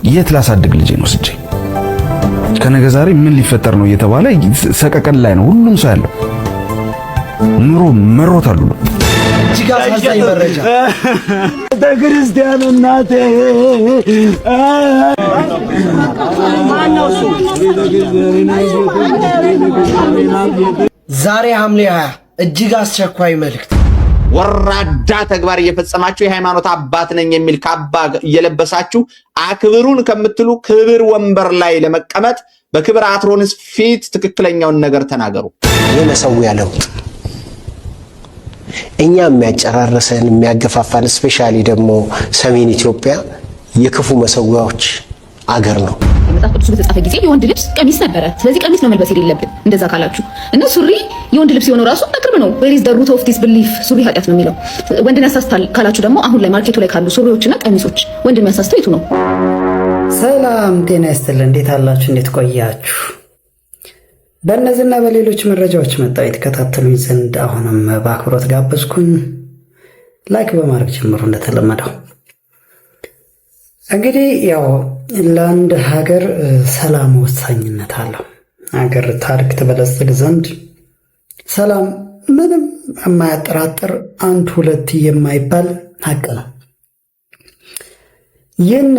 የት ላሳድግ ልጄን ወስጄ? ከነገ ዛሬ ምን ሊፈጠር ነው እየተባለ ሰቀቀን ላይ ነው ሁሉም ሰው ያለው። ኑሮ መሮታል። እጅግ አሳዛኝ መረጃ ክርስቲያን እናቴ ዛሬ ሐምሌ 20 እጅግ አስቸኳይ መልእክት። ወራዳ ተግባር እየፈጸማችሁ የሃይማኖት አባት ነኝ የሚል ካባ እየለበሳችሁ አክብሩን ከምትሉ ክብር ወንበር ላይ ለመቀመጥ በክብር አትሮንስ ፊት ትክክለኛውን ነገር ተናገሩ። የመሰዊያ ለውጥ እኛ የሚያጨራረሰን የሚያገፋፋን ስፔሻሊ ደግሞ ሰሜን ኢትዮጵያ የክፉ መሰዊያዎች አገር ነው። መጽሐፍ ቅዱስ በተጻፈ ጊዜ የወንድ ልብስ ቀሚስ ነበረ። ስለዚህ ቀሚስ ነው መልበስ የሌለብን እንደዛ ካላችሁ እና ሱሪ የወንድ ልብስ የሆነው ራሱ በቅርብ ነው። where is the root of this belief? ሱሪ ኃጢአት ነው የሚለው ወንድን ያሳስታል ካላችሁ ደግሞ አሁን ላይ ማርኬቱ ላይ ካሉ ሱሪዎችና ቀሚሶች ወንድን የሚያሳስተው የቱ ነው? ሰላም ጤና ይስጥልኝ። እንዴት አላችሁ? እንዴት ቆያችሁ? በእነዚህና በሌሎች መረጃዎች መጣሁ የተከታተሉኝ ዘንድ አሁንም በአክብሮት ጋበዝኩኝ። ላይክ በማድረግ ጀምሩ እንደተለመደው። እንግዲህ ያው ለአንድ ሀገር ሰላም ወሳኝነት አለው። ሀገር ታሪክ ትበለጽግ ዘንድ ሰላም ምንም የማያጠራጥር አንድ ሁለት የማይባል ሀቅ ነው። ይህን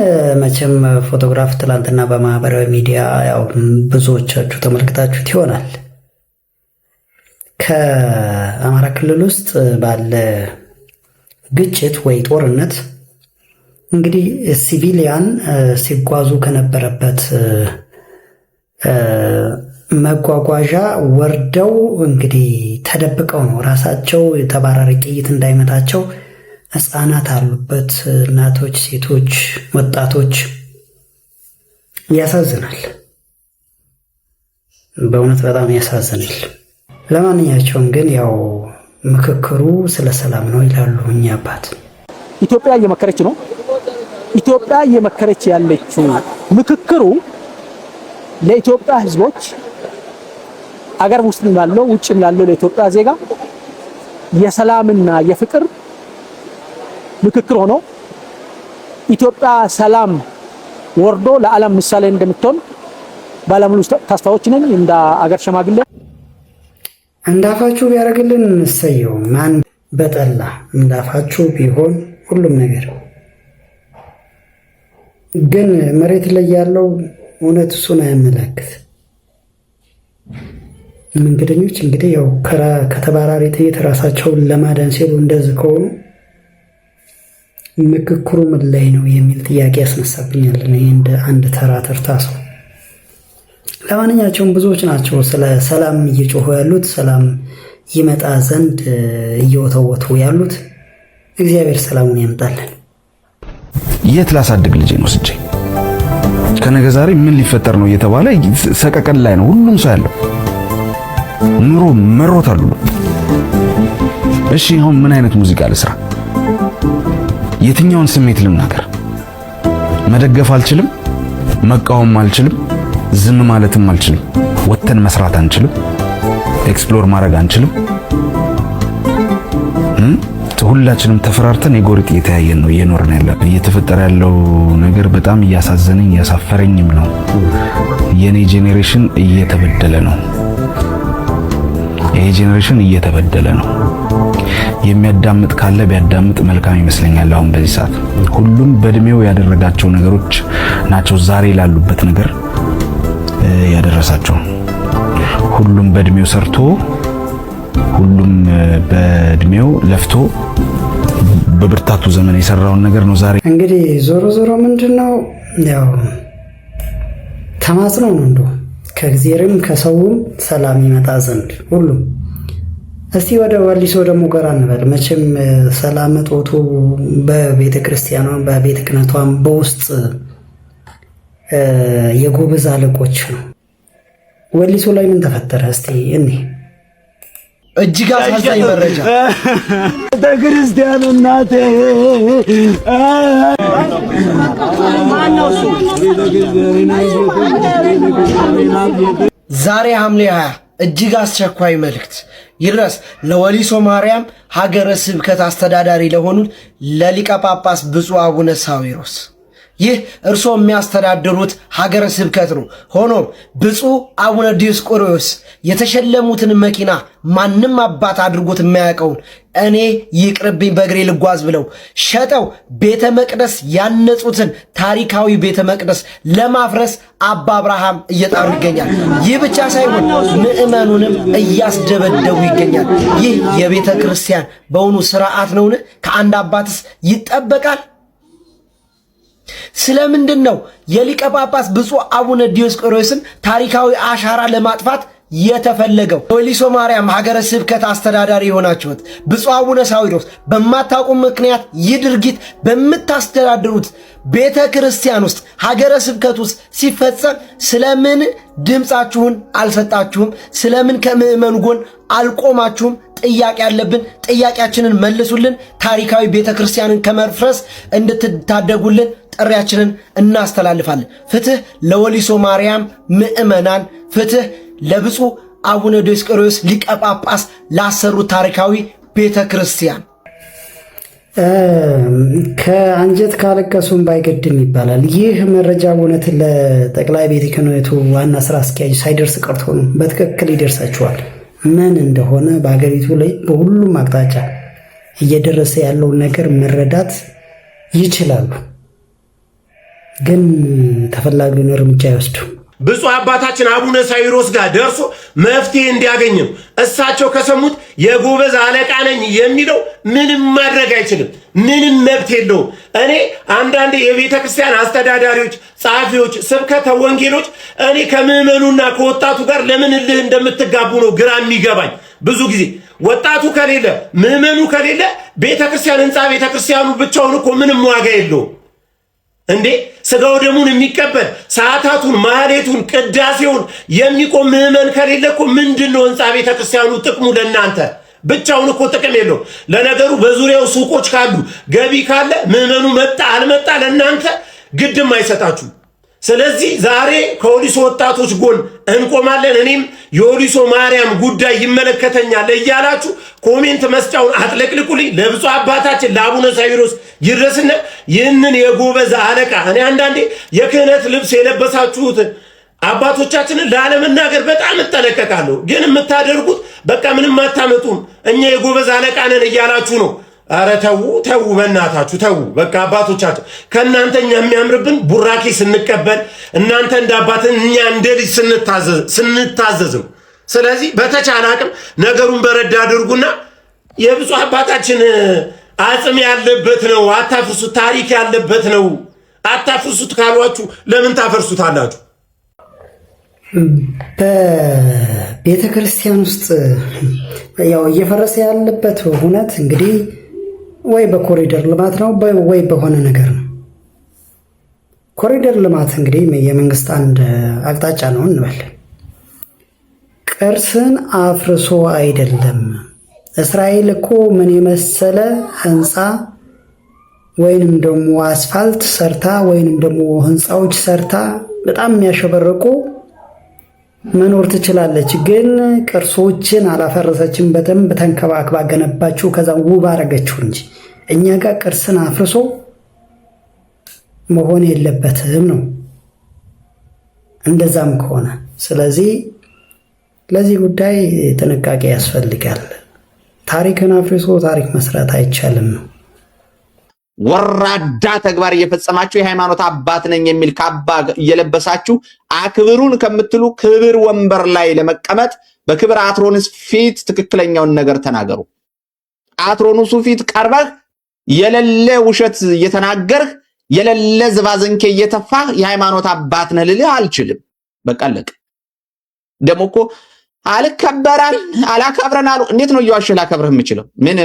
መቼም ፎቶግራፍ ትላንትና በማህበራዊ ሚዲያ ያው ብዙዎቻችሁ ተመልክታችሁት ይሆናል። ከአማራ ክልል ውስጥ ባለ ግጭት ወይ ጦርነት እንግዲህ ሲቪሊያን ሲጓዙ ከነበረበት መጓጓዣ ወርደው እንግዲህ ተደብቀው ነው ራሳቸው ተባራሪ ጥይት እንዳይመታቸው ሕፃናት አሉበት፣ እናቶች፣ ሴቶች፣ ወጣቶች። ያሳዝናል። በእውነት በጣም ያሳዝናል። ለማንኛቸውም ግን ያው ምክክሩ ስለ ሰላም ነው ይላሉ እኛ አባት። ኢትዮጵያ እየመከረች ነው። ኢትዮጵያ እየመከረች ያለችው ምክክሩ ለኢትዮጵያ ሕዝቦች አገር ውስጥ ላለው ውጭም ላለው ለኢትዮጵያ ዜጋ የሰላምና የፍቅር ምክክር ሆኖ ኢትዮጵያ ሰላም ወርዶ ለዓለም ምሳሌ እንደምትሆን ባለሙሉ ተስፋዎች ነን። እንደ አገር ሸማግሌ እንዳፋችሁ ቢያደርግልን እንሰየው። ማን በጠላ እንዳፋችሁ ቢሆን ሁሉም ነገር ግን መሬት ላይ ያለው እውነት እሱን አያመለክት። መንገደኞች እንግዲህ ያው ከተባራሪ ጥይት ራሳቸውን ለማዳን ሲሉ እንደዚህ ከሆኑ ምክክሩ ምን ላይ ነው የሚል ጥያቄ ያስነሳብኛል እኔ እንደ አንድ ተራ ተርታ ሰው። ለማንኛቸውም ብዙዎች ናቸው ስለ ሰላም እየጮሁ ያሉት፣ ሰላም ይመጣ ዘንድ እየወተወቱ ያሉት። እግዚአብሔር ሰላሙን ያምጣልን። የት ላሳድግ ልጄን ወስጄ? ከነገ ዛሬ ምን ሊፈጠር ነው እየተባለ ሰቀቀን ላይ ነው ሁሉም ሰው ያለው። ኑሮ መሮታል። እሺ አሁን ምን አይነት ሙዚቃ ልስራ? የትኛውን ስሜት ልናገር? መደገፍ አልችልም፣ መቃወም አልችልም፣ ዝም ማለትም አልችልም። ወተን መስራት አንችልም፣ ኤክስፕሎር ማድረግ አንችልም። ሁላችንም ተፈራርተን የጎሪጥ እየተያየን ነው እየኖርን ያለው። እየተፈጠረ ያለው ነገር በጣም እያሳዘነኝ እያሳፈረኝም ነው። የኔ ጄኔሬሽን እየተበደለ ነው። ይሄ ጄኔሬሽን እየተበደለ ነው። የሚያዳምጥ ካለ ቢያዳምጥ መልካም ይመስለኛል። አሁን በዚህ ሰዓት ሁሉም በእድሜው ያደረጋቸው ነገሮች ናቸው ዛሬ ላሉበት ነገር ያደረሳቸው። ሁሉም በእድሜው ሰርቶ ሁሉም በእድሜው ለፍቶ በብርታቱ ዘመን የሰራውን ነገር ነው ዛሬ እንግዲህ ዞሮ ዞሮ ምንድነው ያው ተማጽኖ ነው እንደው ከእግዚአብሔርም ከሰውም ሰላም ይመጣ ዘንድ ሁሉም። እስቲ ወደ ወሊሶ ደግሞ ገራ እንበል። መቼም ሰላም እጦቱ በቤተ ክርስቲያኗም በቤተ ክህነቷም በውስጥ የጎበዝ አለቆች ነው። ወሊሶ ላይ ምን ተፈጠረ? እስቲ እኔ እጅግ አሳዛኝ መረጃ ክርስቲያን እናቴ ዛሬ ሐምሌ 20 እጅግ አስቸኳይ መልእክት ይድረስ ለወሊሶ ማርያም ሀገረ ስብከት አስተዳዳሪ ለሆኑት ለሊቀ ጳጳስ ብፁዕ አቡነ ሳዊሮስ ይህ እርስዎ የሚያስተዳድሩት ሀገረ ስብከት ነው። ሆኖም ብፁዕ አቡነ ዲዮስቆሮስ የተሸለሙትን መኪና ማንም አባት አድርጎት የማያውቀውን እኔ ይቅርብኝ በእግሬ ልጓዝ ብለው ሸጠው ቤተ መቅደስ ያነጹትን ታሪካዊ ቤተ መቅደስ ለማፍረስ አባ አብርሃም እየጣሩ ይገኛል። ይህ ብቻ ሳይሆን ምዕመኑንም እያስደበደቡ ይገኛል። ይህ የቤተ ክርስቲያን በእውኑ ስርዓት ነውን? ከአንድ አባትስ ይጠበቃል? ስለምንድን ነው የሊቀ ጳጳስ ብፁዕ አቡነ ዲዮስቆሮስን ታሪካዊ አሻራ ለማጥፋት የተፈለገው? ወሊሶ ማርያም ሀገረ ስብከት አስተዳዳሪ የሆናችሁት ብፁዕ አቡነ ሳዊሮስ በማታውቁ ምክንያት ይህ ድርጊት በምታስተዳድሩት ቤተ ክርስቲያን ውስጥ ሀገረ ስብከት ውስጥ ሲፈጸም ስለምን ድምፃችሁን አልሰጣችሁም? ስለምን ከምዕመኑ ጎን አልቆማችሁም? ጥያቄ ያለብን፣ ጥያቄያችንን መልሱልን። ታሪካዊ ቤተ ክርስቲያንን ከመፍረስ እንድትታደጉልን ጥሪያችንን እናስተላልፋለን። ፍትህ ለወሊሶ ማርያም ምዕመናን፣ ፍትህ ለብፁዕ አቡነ ዲዮስቆሮስ ሊቀ ጳጳስ ላሰሩት ታሪካዊ ቤተ ክርስቲያን። ከአንጀት ካለቀሱም ባይገድም ይባላል። ይህ መረጃ እውነት ለጠቅላይ ቤተ ክህነቱ ዋና ስራ አስኪያጅ ሳይደርስ ቀርቶ ነው። በትክክል ይደርሳችኋል። ምን እንደሆነ በሀገሪቱ ላይ በሁሉም አቅጣጫ እየደረሰ ያለውን ነገር መረዳት ይችላሉ። ግን ተፈላጊውን እርምጃ ይወስዱ። ብፁዕ አባታችን አቡነ ሳዊሮስ ጋር ደርሶ መፍትሄ እንዲያገኝም እሳቸው ከሰሙት የጎበዝ አለቃ ነኝ የሚለው ምንም ማድረግ አይችልም። ምንም መብት የለውም። እኔ አንዳንድ የቤተ ክርስቲያን አስተዳዳሪዎች፣ ጸሐፊዎች፣ ስብከተ ወንጌሎች እኔ ከምዕመኑና ከወጣቱ ጋር ለምን እልህ እንደምትጋቡ ነው ግራ የሚገባኝ። ብዙ ጊዜ ወጣቱ ከሌለ ምዕመኑ ከሌለ ቤተ ክርስቲያን ህንፃ ቤተ ክርስቲያኑ ብቻውን እኮ ምንም ዋጋ የለውም። እንዴ ስጋው ደሙን የሚቀበል ሰዓታቱን፣ ማህሌቱን፣ ቅዳሴውን የሚቆም ምዕመን ከሌለ እኮ ምንድነው ህንፃ ቤተ ክርስቲያኑ ጥቅሙ? ለእናንተ ብቻውን እኮ ጥቅም የለው። ለነገሩ በዙሪያው ሱቆች ካሉ ገቢ ካለ ምዕመኑ መጣ አልመጣ ለእናንተ ግድም አይሰጣችሁ። ስለዚህ ዛሬ ከወሊሶ ወጣቶች ጎን እንቆማለን። እኔም የወሊሶ ማርያም ጉዳይ ይመለከተኛል እያላችሁ ኮሜንት መስጫውን አጥለቅልቁልኝ። ለብፁዕ አባታችን ለአቡነ ሳዊሮስ ይድረስና ይህንን የጎበዝ አለቃ እኔ አንዳንዴ የክህነት ልብስ የለበሳችሁትን አባቶቻችንን ላለመናገር በጣም እጠነቀቃለሁ። ግን የምታደርጉት በቃ ምንም አታመጡም፣ እኛ የጎበዝ አለቃ ነን እያላችሁ ነው። አረ ተው ተው፣ በእናታችሁ ተው። በቃ አባቶቻችን ከእናንተ እኛ የሚያምርብን ቡራኬ ስንቀበል፣ እናንተ እንደ አባትን እኛ እንደ ልጅ ስንታዘዝ ነው። ስለዚህ በተቻለ አቅም ነገሩን በረዳ አድርጉና የብፁዕ አባታችን አጽም ያለበት ነው አታፍርሱት፣ ታሪክ ያለበት ነው አታፍርሱት ካሏችሁ ለምን ታፈርሱታላችሁ? በቤተ ክርስቲያን ውስጥ ያው እየፈረሰ ያለበት ሁነት እንግዲህ ወይ በኮሪደር ልማት ነው ወይ በሆነ ነገር ነው። ኮሪደር ልማት እንግዲህ የመንግስት አንድ አቅጣጫ ነው እንበል። ቅርስን አፍርሶ አይደለም። እስራኤል እኮ ምን የመሰለ ህንፃ ወይንም ደግሞ አስፋልት ሰርታ ወይንም ደግሞ ህንፃዎች ሰርታ በጣም የሚያሸበረቁ መኖር ትችላለች። ግን ቅርሶችን አላፈረሰችም። በደንብ ተንከባክባ ገነባችሁ፣ ከዛ ውብ አረገችው እንጂ እኛ ጋር ቅርስን አፍርሶ መሆን የለበትም ነው እንደዛም ከሆነ። ስለዚህ ለዚህ ጉዳይ ጥንቃቄ ያስፈልጋል። ታሪክን አፍርሶ ታሪክ መስራት አይቻልም ነው። ወራዳ ተግባር እየፈጸማችሁ የሃይማኖት አባት ነኝ የሚል ካባ እየለበሳችሁ አክብሩን ከምትሉ ክብር ወንበር ላይ ለመቀመጥ በክብር አትሮንስ ፊት ትክክለኛውን ነገር ተናገሩ። አትሮንሱ ፊት ቀርበህ የለለ ውሸት እየተናገርህ የለለ ዝባዝንኬ እየተፋህ የሃይማኖት አባት ነህ ልልህ አልችልም። በቃ አለቀ። ደግሞ እኮ አልከበራል አላከብረን አሉ። እንዴት ነው እየዋሸህ ላከብርህ የምችለው? ምን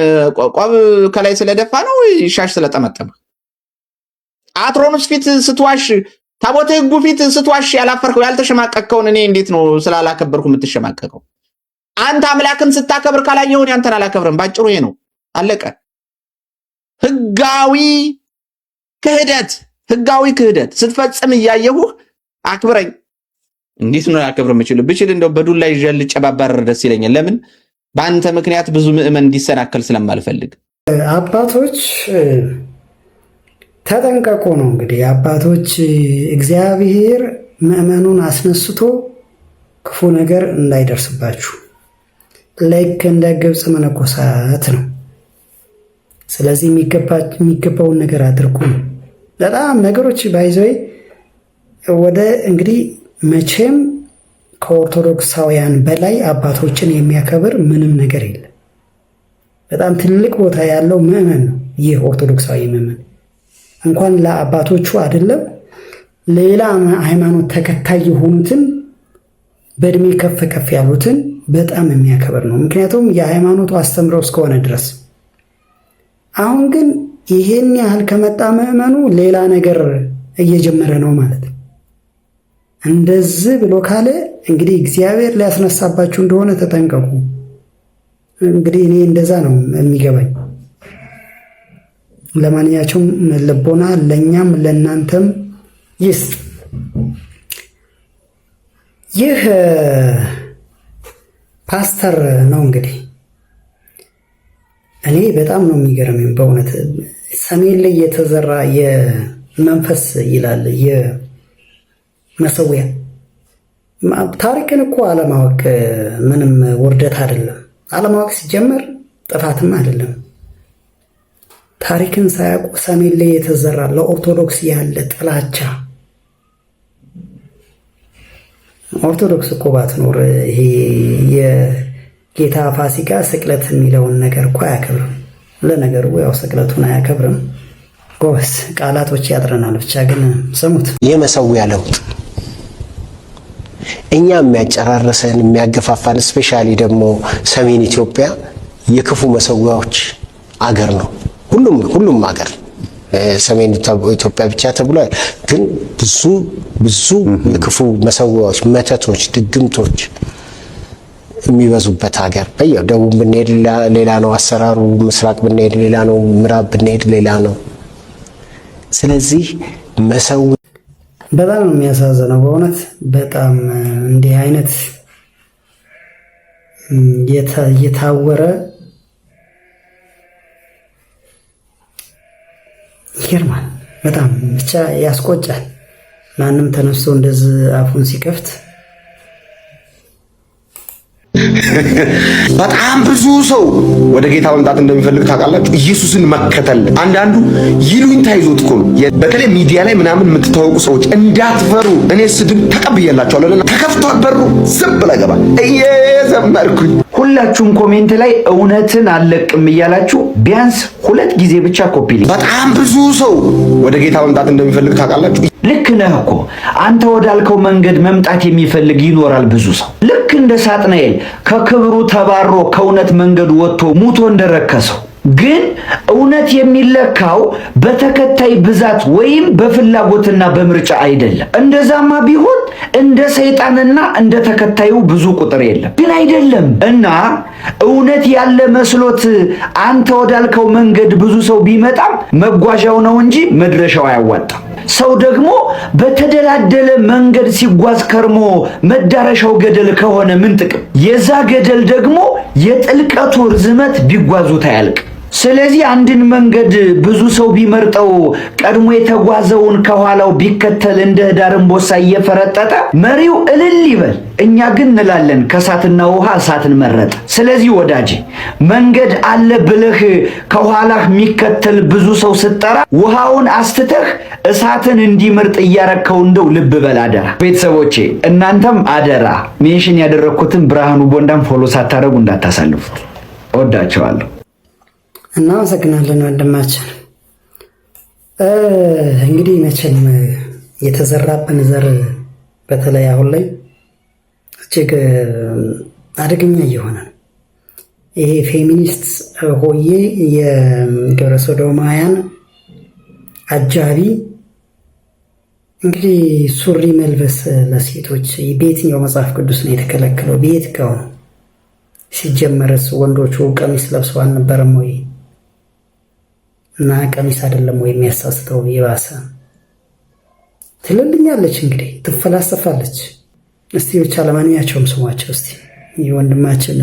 ቆብ ከላይ ስለደፋ ነው ሻሽ ስለጠመጠመ? አትሮንስ ፊት ስትዋሽ፣ ታቦተ ሕጉ ፊት ስትዋሽ ያላፈርከው ያልተሸማቀቀውን እኔ እንዴት ነው ስላላከበርኩ የምትሸማቀቀው? አንተ አምላክን ስታከብር ካላየሁን ያንተን አላከብርም። ባጭሩ ይሄ ነው፣ አለቀ። ህጋዊ ክህደት ስትፈጽም እያየሁህ አክብረኝ። እንዴት ነው ያከብር የምችለው? ብችል እንደው በዱላ ይዤ ልጨባባር ደስ ይለኛል። ለምን? በአንተ ምክንያት ብዙ ምዕመን እንዲሰናከል ስለማልፈልግ። አባቶች ተጠንቀቁ ነው እንግዲህ አባቶች። እግዚአብሔር ምዕመኑን አስነስቶ ክፉ ነገር እንዳይደርስባችሁ ልክ እንደ ግብፅ መነኮሳት ነው። ስለዚህ የሚገባውን ነገር አድርጉ ነው። በጣም ነገሮች ባይዘይ ወደ እንግዲህ መቼም ከኦርቶዶክሳውያን በላይ አባቶችን የሚያከብር ምንም ነገር የለም። በጣም ትልቅ ቦታ ያለው ምዕመን ነው ይህ ኦርቶዶክሳዊ ምዕመን። እንኳን ለአባቶቹ አይደለም ሌላ ሃይማኖት ተከታይ የሆኑትን በእድሜ ከፍ ከፍ ያሉትን በጣም የሚያከብር ነው። ምክንያቱም የሃይማኖቱ አስተምረው እስከሆነ ድረስ። አሁን ግን ይሄን ያህል ከመጣ ምዕመኑ ሌላ ነገር እየጀመረ ነው ማለት ነው። እንደዚህ ብሎ ካለ እንግዲህ እግዚአብሔር ሊያስነሳባችሁ እንደሆነ ተጠንቀቁ። እንግዲህ እኔ እንደዛ ነው የሚገባኝ። ለማንኛቸውም ልቦና ለእኛም ለእናንተም ይስጥ። ይህ ፓስተር ነው እንግዲህ እኔ በጣም ነው የሚገርመኝ በእውነት ሰሜን ላይ የተዘራ የመንፈስ ይላል የመሰዊያ ታሪክን እኮ አለማወቅ ምንም ውርደት አይደለም። አለማወቅ ሲጀመር ጥፋትም አይደለም። ታሪክን ሳያውቁ ሰሜን ላይ የተዘራ ለኦርቶዶክስ ያለ ጥላቻ። ኦርቶዶክስ እኮ ባትኖር ይሄ የጌታ ፋሲካ ስቅለት የሚለውን ነገር እኮ አያከብርም። ለነገሩ ያው ስቅለቱን አያከብርም። ጎበስ ቃላቶች ያጥረናል። ብቻ ግን ስሙት። የመሰዊያ ለውጥ እኛ የሚያጨራረሰን የሚያገፋፋን ስፔሻሊ ደግሞ ሰሜን ኢትዮጵያ የክፉ መሰዊያዎች አገር ነው። ሁሉም አገር ሰሜን ኢትዮጵያ ብቻ ተብሏል። ግን ብዙ የክፉ መሰዊያዎች፣ መተቶች፣ ድግምቶች የሚበዙበት ሀገር። ደቡብ ብንሄድ ሌላ ነው አሰራሩ፣ ምስራቅ ብንሄድ ሌላ ነው፣ ምዕራብ ብንሄድ ሌላ ነው። ስለዚህ መሰዊያ በጣም ነው የሚያሳዝነው በእውነት በጣም እንዲህ አይነት የታወረ ይገርማል። በጣም ብቻ ያስቆጫል። ማንም ተነስቶ እንደዚህ አፉን ሲከፍት በጣም ብዙ ሰው ወደ ጌታ መምጣት እንደሚፈልግ ታውቃላችሁ። ኢየሱስን መከተል አንዳንዱ ይሉኝታ ይዞት እኮ ነው። በተለይ ሚዲያ ላይ ምናምን የምትታወቁ ሰዎች እንዳትፈሩ። እኔ ስድብ ተቀብያላችኋለሁ። ተከፍቷል በሩ ዝም ብለህ ገባ እየዘመርኩኝ። ሁላችሁም ኮሜንት ላይ እውነትን አለቅም እያላችሁ ቢያንስ 2 ጊዜ ብቻ ኮፒ ሊንክ። በጣም ብዙ ሰው ወደ ጌታ መምጣት እንደሚፈልግ ታውቃላችሁ። ልክ ነህ እኮ አንተ ወዳልከው መንገድ መምጣት የሚፈልግ ይኖራል ብዙ ሰው። ልክ እንደ ሳጥናኤል ከክብሩ ተባሮ ከእውነት መንገድ ወጥቶ ሙቶ እንደረከሰው። ግን እውነት የሚለካው በተከታይ ብዛት ወይም በፍላጎትና በምርጫ አይደለም። እንደዛማ ቢሆን እንደ ሰይጣንና እንደ ተከታዩ ብዙ ቁጥር የለም። ግን አይደለም እና እውነት ያለ መስሎት አንተ ወዳልከው መንገድ ብዙ ሰው ቢመጣም መጓዣው ነው እንጂ መድረሻው አያዋጣም። ሰው ደግሞ በተደላደለ መንገድ ሲጓዝ ከርሞ መዳረሻው ገደል ከሆነ ምን ጥቅም? የዛ ገደል ደግሞ የጥልቀቱ ርዝመት ቢጓዙት አያልቅም። ስለዚህ አንድን መንገድ ብዙ ሰው ቢመርጠው ቀድሞ የተጓዘውን ከኋላው ቢከተል እንደ ዳር እምቦሳ እየፈረጠጠ መሪው እልል ይበል። እኛ ግን እንላለን ከእሳትና ውሃ እሳትን መረጠ። ስለዚህ ወዳጄ መንገድ አለ ብለህ ከኋላህ የሚከተል ብዙ ሰው ስትጠራ ውሃውን አስትተህ እሳትን እንዲመርጥ እያረከው እንደው ልብ በል አደራ። ቤተሰቦቼ እናንተም አደራ ሜንሽን ያደረኩትን ብርሃኑ ቦንዳም ፎሎ ሳታረጉ እንዳታሳልፉት። እወዳቸዋለሁ። እናመሰግናለን ወንድማችን። እንግዲህ መቼም የተዘራብን ዘር በተለይ አሁን ላይ እጅግ አደገኛ እየሆነ ነው። ይሄ ፌሚኒስት ሆዬ የግብረ ሰዶማውያን አጃቢ እንግዲህ ሱሪ መልበስ ለሴቶች በየትኛው መጽሐፍ ቅዱስ ነው የተከለከለው? ቤት ጋር ነው ሲጀመርስ ወንዶቹ ቀሚስ ለብሰው አልነበረም ወይ? እና ቀሚስ አይደለም ወይ የሚያሳስተው? የባሰ ትልልኛለች እንግዲህ ትፈላሰፋለች። እስቲ ብቻ ለማንኛቸውም ስሟቸው እስቲ የወንድማችን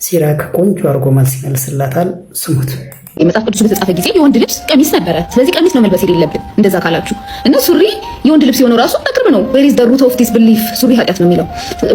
ሲራክ ቆንጆ አድርጎ መልስ ይመልስላታል። ስሙት። የመጽሐፍ ቅዱስ በተጻፈ ጊዜ የወንድ ልብስ ቀሚስ ነበረ። ስለዚህ ቀሚስ ነው መልበስ የሌለብን እንደዛ ካላችሁ እና ሱሪ የወንድ ልብስ የሆነው ራሱ በቅርብ ነው። where is the root of this belief ሱሪ ኃጢአት ነው የሚለው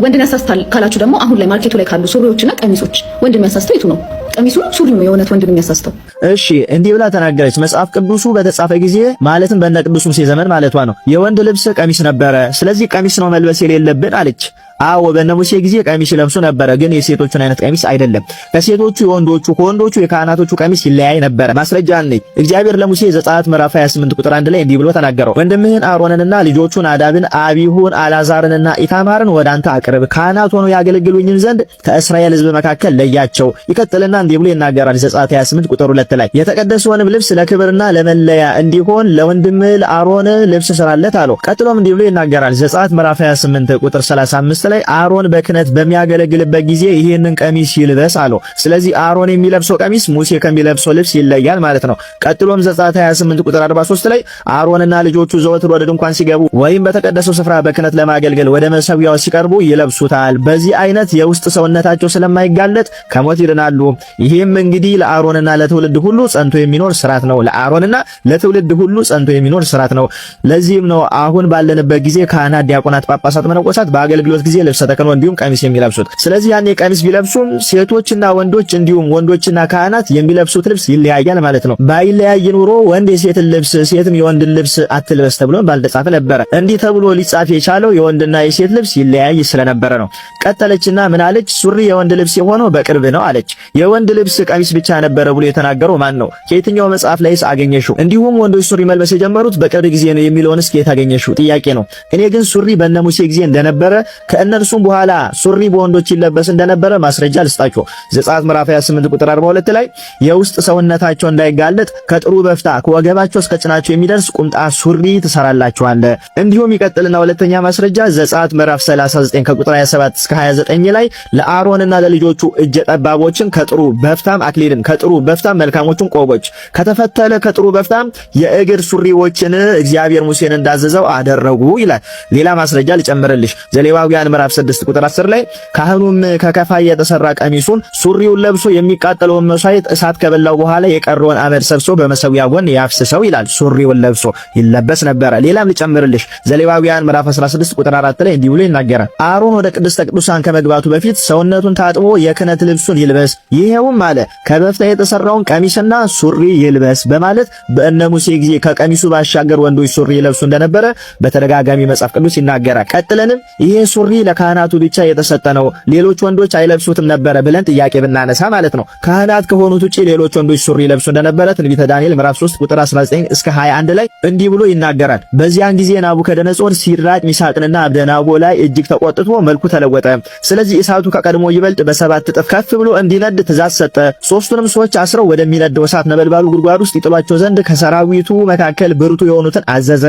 ወንድን ያሳስታል ካላችሁ ደግሞ አሁን ላይ ማርኬቱ ላይ ካሉ ሱሪዎችና ቀሚሶች ወንድ የሚያሳስተው የቱ ነው? ቀሚሱ ሱሪ ነው የእውነት ወንድ የሚያሳስተው። እሺ እንዲህ ብላ ተናገረች። መጽሐፍ ቅዱሱ በተጻፈ ጊዜ ማለትም በእነ ቅዱስ ሙሴ ዘመን ማለቷ ነው የወንድ ልብስ ቀሚስ ነበረ። ስለዚህ ቀሚስ ነው መልበስ የሌለብን አለች። አዎ በእነ ሙሴ ጊዜ ቀሚስ ይለብሱ ነበረ፣ ግን የሴቶቹን አይነት ቀሚስ አይደለም። ከሴቶቹ የወንዶቹ ከወንዶቹ የካህናቶቹ ቀሚስ ይለያይ ነበረ። ማስረጃ አለኝ። እግዚአብሔር ለሙሴ ዘጸአት ምዕራፍ 28 ቁጥር 1 ላይ እንዲህ ብሎ ተናገረው። ወንድምህን አሮንንና ልጆቹን ናዳብን፣ አቢሁን፣ አልዓዛርንና ኢታማርን ወደ አንተ አቅርብ፣ ካህናት ሆነው ያገለግሉኝን ዘንድ ከእስራኤል ሕዝብ መካከል ለያቸው። ይቀጥልና እንዲህ ብሎ ይናገራል። ዘጸአት 28 ቁጥር 2 ላይ የተቀደሰውንም ልብስ ለክብርና ለመለያ እንዲሆን ለወንድምህ ለአሮን ልብስ ስራለት አለው። ቀጥሎም እንዲህ ብሎ ይናገራል። ዘጸአት ምዕራፍ 28 ቁጥር 35 ላይ አሮን በክህነት በሚያገለግልበት ጊዜ ይሄንን ቀሚስ ይልበስ አለው። ስለዚህ አሮን የሚለብሰው ቀሚስ ሙሴ ከሚለብሰው ልብስ ይለያል ማለት ነው። ቀጥሎም ዘጸአት 28 ቁጥር 43 ላይ አሮንና ልጆቹ ዘወትር ወደ ድንኳን ሲገቡ ወይም በተቀደሰው ስፍራ በክህነት ለማገልገል ወደ መሠዊያው ሲቀርቡ ይለብሱታል። በዚህ አይነት የውስጥ ሰውነታቸው ስለማይጋለጥ ከሞት ይድናሉ። ይሄም እንግዲህ ለአሮንና ለትውልድ ሁሉ ጸንቶ የሚኖር ሥርዓት ነው። ለአሮንና ለትውልድ ሁሉ ጸንቶ የሚኖር ሥርዓት ነው። ለዚህም ነው አሁን ባለንበት ጊዜ ካህናት፣ ዲያቆናት፣ ጳጳሳት፣ መነኮሳት በአገልግሎት ጊዜ ልብሰ ተክህኖ እንዲሁም ቀሚስ የሚለብሱት። ስለዚህ ያኔ ቀሚስ ቢለብሱም ሴቶችና ወንዶች እንዲሁም ወንዶችና ካህናት የሚለብሱት ልብስ ይለያያል ማለት ነው። ባይለያይ ኑሮ ወንድ የሴትን ልብስ ሴትም የወንድን ልብስ አትልበስ ተብሎ ባልተጻፈ ነበረ። እንዲህ ተብሎ ሊጻፍ የቻለው የወንድና የሴት ልብስ ይለያይ ስለነበረ ነው። ቀጠለችና ምን አለች? ሱሪ የወንድ ልብስ የሆነው በቅርብ ነው አለች። የወንድ ልብስ ቀሚስ ብቻ ነበረ ብሎ የተናገረው ማን ነው? ከየትኛው መጽሐፍ ላይስ አገኘሽው? እንዲሁም ወንዶች ሱሪ መልበስ የጀመሩት በቅርብ ጊዜ ነው የሚለውንስ ከየት አገኘሽው? ጥያቄ ነው። እኔ ግን ሱሪ በእነ ሙሴ ጊዜ እንደነበረ ከእነርሱም በኋላ ሱሪ በወንዶች ይለበስ እንደነበረ ማስረጃ ልስጣችሁ። ዘጸአት ምዕራፍ 28 ቁጥር 42 ላይ የውስጥ ሰውነታቸው እንዳይጋለጥ ከጥሩ በፍታ ከወገባቸው እስከ ጭናቸው የሚደርስ ቁምጣ ሱሪ ትሰራላችኋል። እንዲሁም ይቀጥልና ሁለተኛ ማስረጃ ዘጸአት ምዕራፍ 39 ከቁጥር 27 እስከ 29 ላይ ለአሮንና ለልጆቹ እጀ ጠባቦችን ከጥሩ በፍታም አክሊልን ከጥሩ በፍታም መልካሞችን ቆቦች ከተፈተለ ከጥሩ በፍታም የእግር ሱሪዎችን እግዚአብሔር ሙሴን እንዳዘዘው አደረጉ ይላል። ሌላ ማስረጃ ልጨምርልሽ። ዘሌዋውያን ምዕራፍ 6 ቁጥር 10 ላይ ካህኑም ከከፋይ የተሰራ ቀሚሱን ሱሪውን ለብሶ የሚቃጠለውን መስዋዕት እሳት ከበላው በኋላ የቀረውን አመድ ሰብስቦ በመሰዊያ ጎን ያፍስሰው ይላል። ሱሪውን ለብሶ ይለበስ ነበረ። ሌላም ልጨምርልሽ። ዘሌዋውያን ምዕራፍ 16 ቁጥር 4 ላይ እንዲህ ብሎ ይናገራል። አሮን ወደ ቅድስተ ቅዱሳን ከመግባቱ በፊት ሰውነቱን ታጥቦ የክህነት ልብሱን ይልበስ፣ ይሄውም አለ ከበፍታ የተሰራውን ቀሚስና ሱሪ ይልበስ በማለት በእነ ሙሴ ጊዜ ከቀሚሱ ባሻገር ወንዶች ሱሪ ይለብሱ እንደነበረ በተደጋጋሚ መጽሐፍ ቅዱስ ይናገራል። ቀጥለንም ይሄ ሱሪ ለካህናቱ ብቻ የተሰጠ ነው፣ ሌሎች ወንዶች አይለብሱትም ነበረ ብለን ጥያቄ ብናነሳ ማለት ነው ካህናት ከሆኑት ውጪ ሌሎች ወንዶች ሱሪ ይለብሱ እንደነበረ ትንቢተ ዳንኤል ምዕራፍ 3 ቁጥር 19 እስከ 21 ላይ እንዲህ ብሎ ይናገራል። በዚያን ጊዜ ናቡከደነጾር ሲድራቅ ሚሳቅንና አብደናጎ ላይ እጅግ ተቆጥቶ መልኩ ተለወጠ። ስለዚህ እሳቱ ከቀድሞ ይበልጥ በሰባት እጥፍ ከፍ ብሎ እንዲነድ ትእዛዝ ሰጠ። ሶስቱንም ሰዎች አስረው ወደሚነደው እሳት ነበልባሉ ጉድጓድ ውስጥ ይጥሏቸው ዘንድ ከሰራዊቱ መካከል ብርቱ የሆኑትን አዘዘ።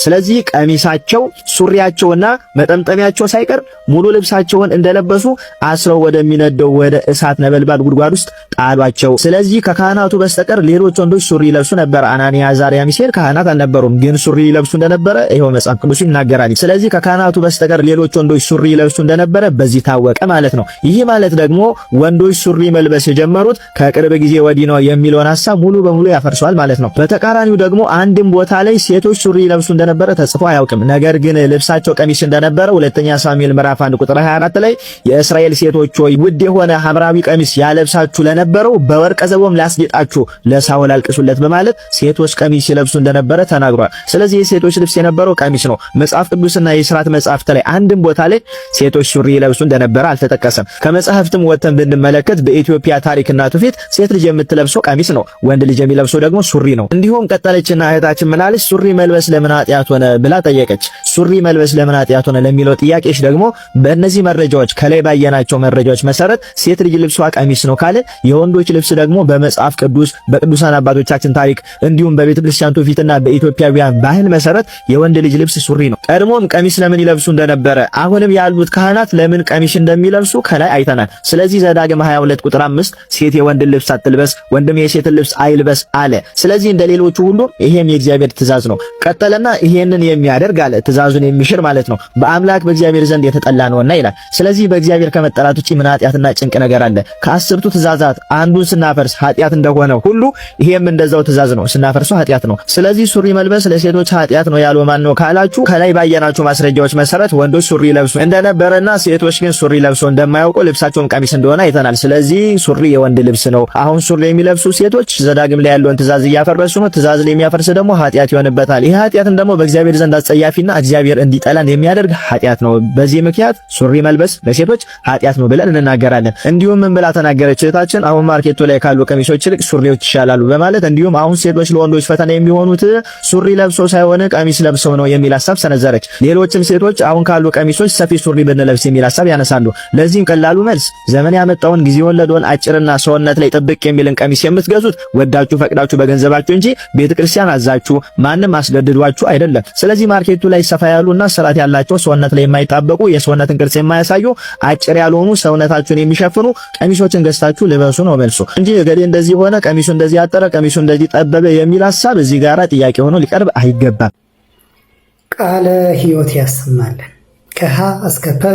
ስለዚህ ቀሚሳቸው ሱሪያቸውና መጠምጠሚያቸው ሳይቀር ሙሉ ልብሳቸውን እንደለበሱ አስረው ወደሚነደው ወደ እሳት ነበልባል ጉድጓድ ውስጥ ጣሏቸው። ስለዚህ ከካህናቱ በስተቀር ሌሎች ወንዶች ሱሪ ይለብሱ ነበር። አናንያ፣ አዛርያ፣ ሚሳኤል ካህናት አልነበሩም፣ ግን ሱሪ ይለብሱ እንደነበረ ይሄው መጽሐፍ ቅዱስ ይናገራል። ስለዚህ ከካህናቱ በስተቀር ሌሎች ወንዶች ሱሪ ይለብሱ እንደነበረ በዚህ ታወቀ ማለት ነው። ይህ ማለት ደግሞ ወንዶች ሱሪ መልበስ የጀመሩት ከቅርብ ጊዜ ወዲህ ነው የሚለውን ሐሳብ ሙሉ በሙሉ ያፈርሰዋል ማለት ነው። በተቃራኒው ደግሞ አንድም ቦታ ላይ ሴቶች ሱሪ ይለብሱ እንደነበረ ተጽፎ አያውቅም። ነገር ግን ልብሳቸው ቀሚስ እንደነበረ ሁለተኛ ሳሙኤል ምዕራፍ 1 ቁጥር 24 ላይ የእስራኤል ሴቶች ሆይ ውድ የሆነ ሐምራዊ ቀሚስ ያለብሳችሁ ለነበረው በወርቀ ዘቦም ላስጌጣችሁ ለሳኦል አልቅሱለት በማለት ሴቶች ቀሚስ ይለብሱ እንደነበረ ተናግሯል። ስለዚህ የሴቶች ልብስ የነበረው ቀሚስ ነው። መጽሐፍ ቅዱስና የሥርዓት መጽሐፍት ላይ አንድም ቦታ ላይ ሴቶች ሱሪ ይለብሱ እንደነበረ አልተጠቀሰም። ከመጽሐፍትም ወጥተን ብንመለከት በኢትዮጵያ ታሪክና ትውፊት ሴት ልጅ የምትለብሰው ቀሚስ ነው፣ ወንድ ልጅ የሚለብሰው ደግሞ ሱሪ ነው። እንዲሁም ቀጠለችና እህታችን ምናለች? ሱሪ መልበስ ለምን ኃጢአት ሆነ ብላ ጠየቀች። ሱሪ መልበስ ለምን ኃጢአት ሆነ ለሚለው ጥያቄሽ ደግሞ በእነዚህ መረጃዎች ከላይ ባየናቸው መረጃዎች መሰረት ሴት ልጅ ልብሷ ቀሚስ ነው ካለ የወንዶች ልብስ ደግሞ በመጽሐፍ ቅዱስ በቅዱሳን አባቶቻችን ታሪክ እንዲሁም በቤተ ክርስቲያን ትውፊትና በኢትዮጵያውያን ባህል መሰረት የወንድ ልጅ ልብስ ሱሪ ነው። ቀድሞም ቀሚስ ለምን ይለብሱ እንደነበረ አሁንም ያሉት ካህናት ለምን ቀሚስ እንደሚለብሱ ከላይ አይተናል። ስለዚህ ዘዳግም 22 ቁጥር 5 ሴት የወንድ ልብስ አትልበስ፣ ወንድም የሴትን ልብስ አይልበስ አለ። ስለዚህ እንደሌሎቹ ሁሉ ይሄም የእግዚአብሔር ትእዛዝ ነው። ቀጠለና ይሄንን የሚያደርግ አለ ትእዛዙን የሚሽር ማለት ነው በአምላክ በእግዚአብሔር ዘንድ የተጠላ ነውና ይላል። ስለዚህ በእግዚአብሔር ከመጠላት ውጪ ምን ኃጢአትና ጭንቅ ነገር አለ? ከ10ቱ ትእዛዛት አንዱን ስናፈርስ ኃጢአት እንደሆነ ሁሉ ይሄም እንደዛው ትእዛዝ ነው፣ ስናፈርሰው ኃጢአት ነው። ስለዚህ ሱሪ መልበስ ለሴቶች ኃጢአት ነው ያለው ማን ነው ካላችሁ ከላይ ባየናቸው ማስረጃዎች መሰረት ወንዶች ሱሪ ለብሱ እንደነበረና ሴቶች ግን ሱሪ ለብሶ እንደማያውቁ ልብሳቸውም ቀሚስ እንደሆነ አይተናል። ስለዚህ ሱሪ የወንድ ልብስ ነው። አሁን ሱሪ የሚለብሱ ሴቶች ዘዳግም ላይ ያለውን ትእዛዝ እያፈረሱ ነው። ትእዛዝ ላይ የሚያፈርስ ደግሞ ኃጢአት ይሆንበታል። ይህ ኃጢአትም ደግሞ በእግዚአብሔር ዘንድ አጸያፊና እግዚአብሔር እንዲጠላን የሚያደርግ ኃጢአት ነው። በዚህ ምክንያት ሱሪ መልበስ ለሴቶች ኃጢአት ነው ብለን እንናገራለን። እንዲሁም ምን ብላ ተናገረች እህታችን? አሁን ማርኬቱ ላይ ካሉ ቀሚሶች ይልቅ ሱሪዎች ይሻላሉ በማለት እንዲሁም አሁን ሴቶች ለወንዶች ፈተና የሚሆኑት ሱሪ ለብሶ ሳይሆን ቀሚስ ለብሰው ነው የሚል ሐሳብ ሰነዘረች። ሌሎችም ሴቶች አሁን ካሉ ቀሚሶች ሰፊ ሱሪ ብንለብስ የሚል ሐሳብ ያነሳሉ። ለዚህም ቀላሉ መልስ ዘመን ያመጣውን ጊዜ ወለዶን አጭርና ሰውነት ላይ ጥብቅ የሚልን ቀሚስ የምትገዙት ወዳችሁ ፈቅዳችሁ በገንዘባችሁ እንጂ ቤተክርስቲያን አዛችሁ ማንም አስገድዷችሁ አይደለም። ስለዚህ ማርኬቱ ላይ ሰፋ ያሉና ስርዓት ያላቸው ሰውነት ላይ የማይጣበቁ የሰውነትን ቅርጽ የማያሳዩ አጭር ያልሆኑ ሰውነታችሁን የሚሸፍኑ ቀሚሶችን ገዝታችሁ ልበሱ ነው መልሱ እንጂ እገሌ እንደዚህ ሆነ፣ ቀሚሱ እንደዚህ አጠረ፣ ቀሚሱ እንደዚህ ጠበበ የሚል ሐሳብ እዚህ ጋራ ጥያቄ ሆኖ ሊቀርብ አይገባም። ቃለ ሕይወት ያሰማልን። ከሀ እስከ ፐ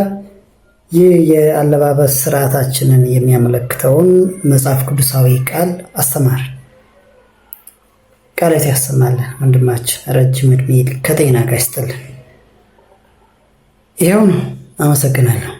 ይህ የአለባበስ ስርዓታችንን የሚያመለክተውን መጽሐፍ ቅዱሳዊ ቃል አስተማርን። ቃለት ያሰማልን። ወንድማችን ረጅም ዕድሜ ከጤና ጋር ይስጥልን። ይኸው ነው። አመሰግናለሁ።